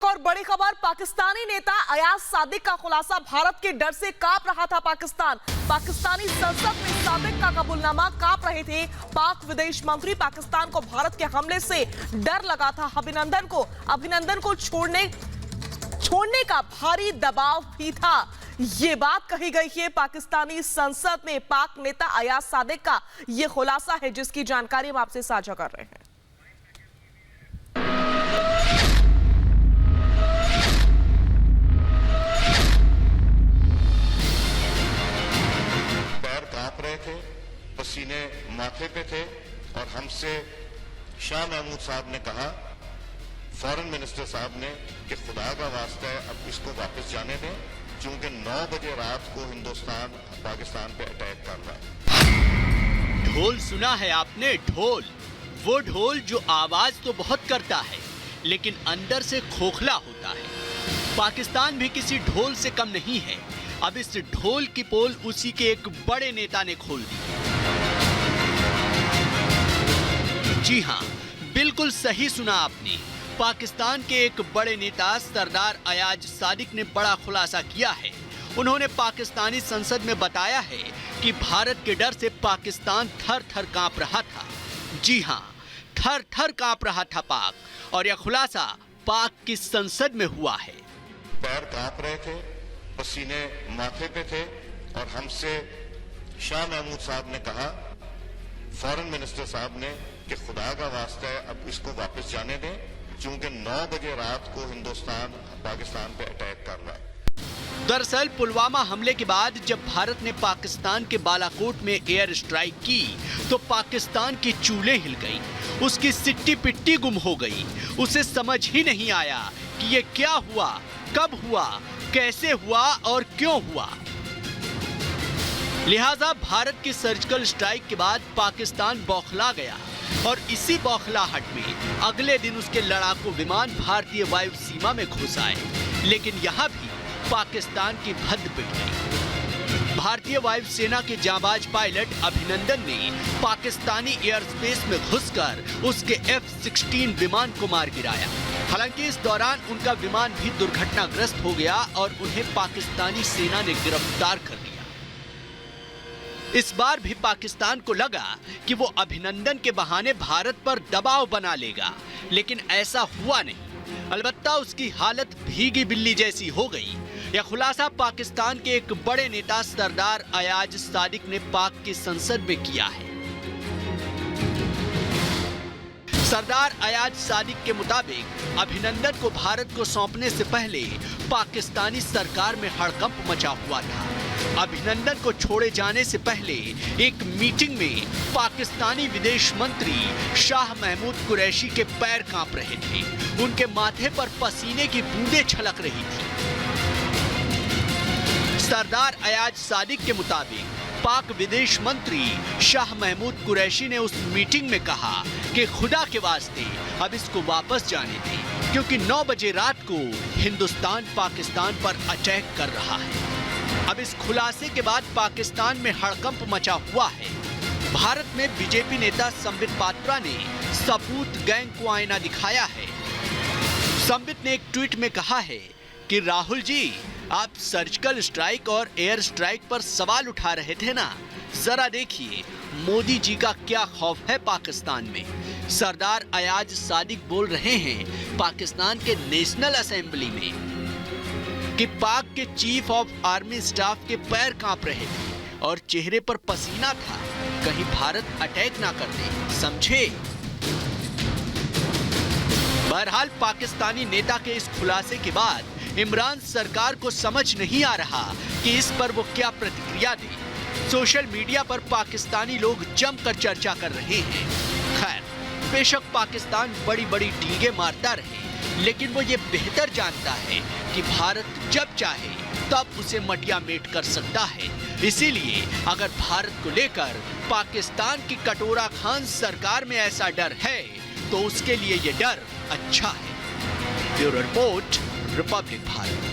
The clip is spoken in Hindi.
और बड़ी खबर, पाकिस्तानी नेता अयाज सादिक का खुलासा। भारत के डर से कांप रहा था पाकिस्तान। पाकिस्तानी संसद में सादिक का कबूलनामा, कांप रहे थे पाक विदेश मंत्री। पाकिस्तान को भारत के हमले से डर लगा था। अभिनंदन को छोड़ने का भारी दबाव भी था। ये बात कही गई है पाकिस्तानी संसद में। पाक नेता अयाज सादिक का ये खुलासा है जिसकी जानकारी हम आपसे साझा कर रहे हैं। पसीने माथे पे थे और हमसे शाह महमूद साहब ने कहा, फॉरेन मिनिस्टर साहब ने, कि खुदा का वास्ता है अब इसको वापस जाने दें, क्योंकि 9 बजे रात को हिंदुस्तान पाकिस्तान पे अटैक कर रहा है। ढोल सुना है आपने? ढोल, वो ढोल जो आवाज तो बहुत करता है लेकिन अंदर से खोखला होता है। पाकिस्तान भी किसी ढोल से कम नहीं है। अब इस ढोल की पोल उसी के एक बड़े नेता ने खोल दी। जी हां, बिल्कुल सही सुना आपने। पाकिस्तान के एक बड़े नेता सरदार अयाज सादिक ने बड़ा खुलासा किया है। उन्होंने पाकिस्तानी संसद में बताया है कि भारत के डर से पाकिस्तान थर थर कांप रहा था। जी हां, थर थर कांप रहा था पाक, और यह खुलासा पाक की संसद में हुआ है। पैर कांप रहे थे, पसीने माथे पे थे और हमसे शाह महमूद साहब ने कहा, फॉरेन मिनिस्टर साहब ने, कि खुदा का वास्ता है अब इसको वापस जाने दें, क्योंकि 9 बजे रात को हिंदुस्तान पाकिस्तान पे अटैक कर रहा है। दरअसल पुलवामा हमले के बाद जब भारत ने पाकिस्तान के बालाकोट में एयर स्ट्राइक की तो पाकिस्तान की चूल्हे हिल गई, उसकी सिट्टी पिट्टी गुम हो गई। उसे समझ ही नहीं आया कि ये क्या हुआ, कब हुआ, कैसे हुआ और क्यों हुआ। लिहाजा भारत की सर्जिकल स्ट्राइक के बाद पाकिस्तान बौखला गया और इसी बौखलाहट में अगले दिन उसके लड़ाकू विमान भारतीय वायु सीमा में घुस आए। लेकिन यहां भी पाकिस्तान की भद्द पिट गई। भारतीय वायुसेना के जांबाज पायलट अभिनंदन ने पाकिस्तानी एयर स्पेस में घुसकर उसके F-16 विमान को मार गिराया। हालांकि इस दौरान उनका विमान भी दुर्घटनाग्रस्त हो गया और उन्हें पाकिस्तानी सेना ने गिरफ्तार कर लिया। इस बार भी पाकिस्तान को लगा कि वो अभिनंदन के बहाने भारत पर दबाव बना लेगा, लेकिन ऐसा हुआ नहीं। अलबत्ता उसकी हालत भीगी बिल्ली जैसी हो गई। यह खुलासा पाकिस्तान के एक बड़े नेता सरदार अयाज सादिक ने पाक की संसद में किया है। सरदार अयाज सादिक के मुताबिक अभिनंदन को भारत को सौंपने से पहले पाकिस्तानी सरकार में हड़कंप मचा हुआ था। अभिनंदन को छोड़े जाने से पहले एक मीटिंग में पाकिस्तानी विदेश मंत्री शाह महमूद कुरैशी के पैर कांप रहे थे। उनके माथे पर पसीने की बूंदें छलक रही थी। सरदार अयाज सादिक के मुताबिक पाक विदेश मंत्री शाह महमूद कुरैशी ने उस मीटिंग में कहा कि खुदा के वास्ते अब इसको वापस जाने दें, क्योंकि 9 बजे रात को हिंदुस्तान पाकिस्तान पर अटैक कर रहा है। अब इस खुलासे के बाद पाकिस्तान में हड़कंप मचा हुआ है। भारत में बीजेपी नेता संबित पात्रा ने सपूत गैंग को आईना दिखाया है। संबित ने एक ट्वीट में कहा है कि राहुल जी, आप सर्जिकल स्ट्राइक और एयर स्ट्राइक पर सवाल उठा रहे थे ना, जरा देखिए मोदी जी का क्या खौफ है पाकिस्तान में। सरदार अयाज सादिक बोल रहे हैं पाकिस्तान के नेशनल असेंबली में कि पाक के चीफ ऑफ आर्मी स्टाफ के पैर कांप रहे थे और चेहरे पर पसीना था, कहीं भारत अटैक ना कर दे, समझे। बहरहाल पाकिस्तानी नेता के इस खुलासे के बाद इमरान सरकार को समझ नहीं आ रहा कि इस पर वो क्या प्रतिक्रिया दे। सोशल मीडिया पर पाकिस्तानी लोग जमकर चर्चा कर रहे हैं। खैर, बेशक पाकिस्तान बड़ी बड़ी डींगे मारता रहे, लेकिन वो ये बेहतर जानता है कि भारत जब चाहे तब उसे मटिया मेट कर सकता है। इसीलिए अगर भारत को लेकर पाकिस्तान की कटोरा खान सरकार में ऐसा डर है तो उसके लिए ये डर अच्छा है। Bureau report, Republic Bharat.